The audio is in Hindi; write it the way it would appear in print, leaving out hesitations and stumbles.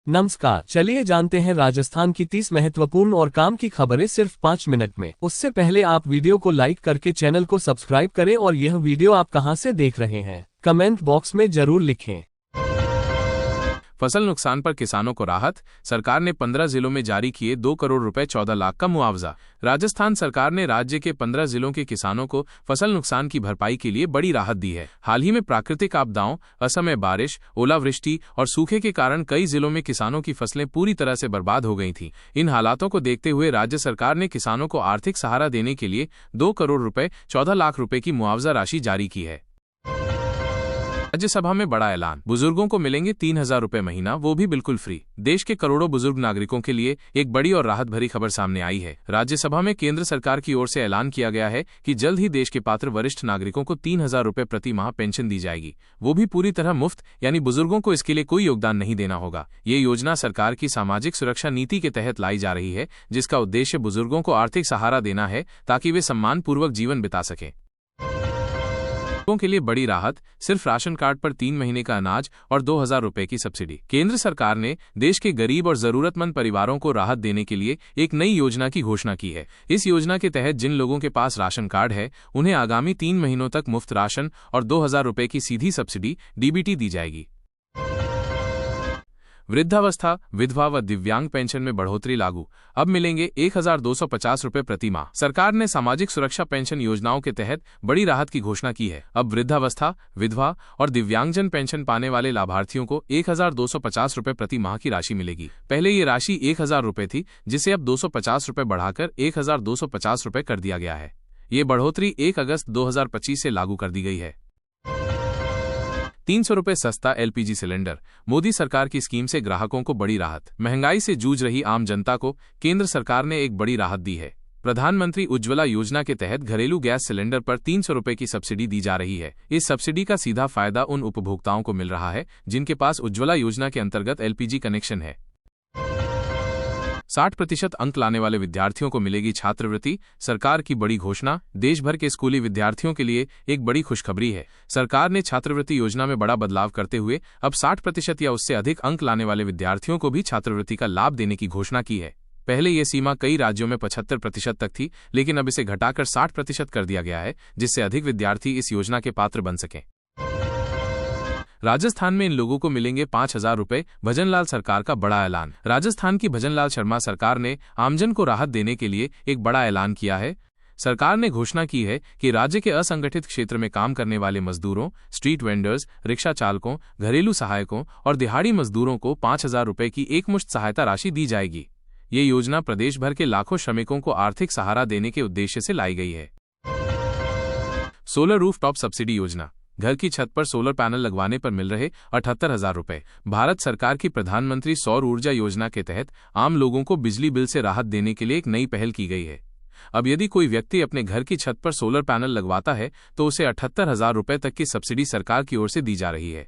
नमस्कार, चलिए जानते हैं राजस्थान की 30 महत्वपूर्ण और काम की खबरें सिर्फ 5 मिनट में। उससे पहले आप वीडियो को लाइक करके चैनल को सब्सक्राइब करें और यह वीडियो आप कहां से देख रहे हैं कमेंट बॉक्स में जरूर लिखें। फसल नुकसान पर किसानों को राहत। सरकार ने 15 जिलों में जारी किए 2 करोड़ रुपए 14 लाख का मुआवजा। राजस्थान सरकार ने राज्य के 15 जिलों के किसानों को फसल नुकसान की भरपाई के लिए बड़ी राहत दी है। हाल ही में प्राकृतिक आपदाओं, असमय बारिश, ओलावृष्टि और सूखे के कारण कई जिलों में किसानों की फसलें पूरी तरह से बर्बाद हो गई थीं। इन हालातों को देखते हुए राज्य सरकार ने किसानों को आर्थिक सहारा देने के लिए 2 करोड़ रुपए 14 लाख रुपए की मुआवजा राशि जारी की है। राज्यसभा में बड़ा ऐलान, बुजुर्गों को मिलेंगे 3,000 रुपए महीना, वो भी बिल्कुल फ्री। देश के करोड़ों बुजुर्ग नागरिकों के लिए एक बड़ी और राहत भरी खबर सामने आई है। राज्यसभा में केंद्र सरकार की ओर से ऐलान किया गया है कि जल्द ही देश के पात्र वरिष्ठ नागरिकों को 3,000 रुपए प्रति माह पेंशन दी जाएगी, वो भी पूरी तरह मुफ्त, यानी बुजुर्गों को इसके लिए कोई योगदान नहीं देना होगा। ये योजना सरकार की सामाजिक सुरक्षा नीति के तहत लाई जा रही है, जिसका उद्देश्य बुजुर्गों को आर्थिक सहारा देना है ताकि वे सम्मानपूर्वक जीवन बिता सकें। के लिए बड़ी राहत, सिर्फ राशन कार्ड पर 3 महीने का अनाज और 2,000 रुपए की सब्सिडी। केंद्र सरकार ने देश के गरीब और जरूरतमंद परिवारों को राहत देने के लिए एक नई योजना की घोषणा की है। इस योजना के तहत जिन लोगों के पास राशन कार्ड है, उन्हें आगामी 3 महीनों तक मुफ्त राशन और 2,000 रुपए की सीधी सब्सिडी डीबीटी दी जाएगी। वृद्धावस्था, विधवा व दिव्यांग पेंशन में बढ़ोतरी लागू, अब मिलेंगे 1,250 रुपए प्रति माह। सरकार ने सामाजिक सुरक्षा पेंशन योजनाओं के तहत बड़ी राहत की घोषणा की है। अब वृद्धावस्था, विधवा और दिव्यांगजन पेंशन पाने वाले लाभार्थियों को 1,250 रुपए प्रति माह की राशि मिलेगी। पहले ये राशि 1,000 रुपए थी, जिसे अब 250 रुपए बढ़ाकर 1,250 रुपए कर दिया गया है। ये बढ़ोतरी 1 अगस्त 2025 से लागू कर दी गई है। 300 रुपए सस्ता एलपीजी सिलेंडर, मोदी सरकार की स्कीम से ग्राहकों को बड़ी राहत। महंगाई से जूझ रही आम जनता को केंद्र सरकार ने एक बड़ी राहत दी है। प्रधानमंत्री उज्ज्वला योजना के तहत घरेलू गैस सिलेंडर पर 300 रुपए की सब्सिडी दी जा रही है। इस सब्सिडी का सीधा फायदा उन उपभोक्ताओं को मिल रहा है जिनके पास उज्ज्वला योजना के अंतर्गत एलपीजी कनेक्शन है। 60% अंक लाने वाले विद्यार्थियों को मिलेगी छात्रवृत्ति, सरकार की बड़ी घोषणा। देश भर के स्कूली विद्यार्थियों के लिए एक बड़ी खुशखबरी है। सरकार ने छात्रवृत्ति योजना में बड़ा बदलाव करते हुए अब 60% या उससे अधिक अंक लाने वाले विद्यार्थियों को भी छात्रवृत्ति का लाभ देने की घोषणा की है। पहले यह सीमा कई राज्यों में 75% तक थी, लेकिन अब इसे घटाकर 60% कर दिया गया है, जिससे अधिक विद्यार्थी इस योजना के पात्र बन सकें। राजस्थान में इन लोगों को मिलेंगे 5,000 रुपए, भजनलाल सरकार का बड़ा ऐलान। राजस्थान की भजनलाल शर्मा सरकार ने आमजन को राहत देने के लिए एक बड़ा ऐलान किया है। सरकार ने घोषणा की है कि राज्य के असंगठित क्षेत्र में काम करने वाले मजदूरों, स्ट्रीट वेंडर्स, रिक्शा चालकों, घरेलू सहायकों और दिहाड़ी मजदूरों को 5,000 रुपए की एकमुश्त सहायता राशि दी जाएगी। ये योजना प्रदेश भर के लाखों श्रमिकों को आर्थिक सहारा देने के उद्देश्य से लाई गई है। सोलर रूफटॉप सब्सिडी योजना, घर की छत पर सोलर पैनल लगवाने पर मिल रहे 78,000 रुपए। भारत सरकार की प्रधानमंत्री सौर ऊर्जा योजना के तहत आम लोगों को बिजली बिल से राहत देने के लिए एक नई पहल की गई है। अब यदि कोई व्यक्ति अपने घर की छत पर सोलर पैनल लगवाता है तो उसे 78,000 रुपए तक की सब्सिडी सरकार की ओर से दी जा रही है।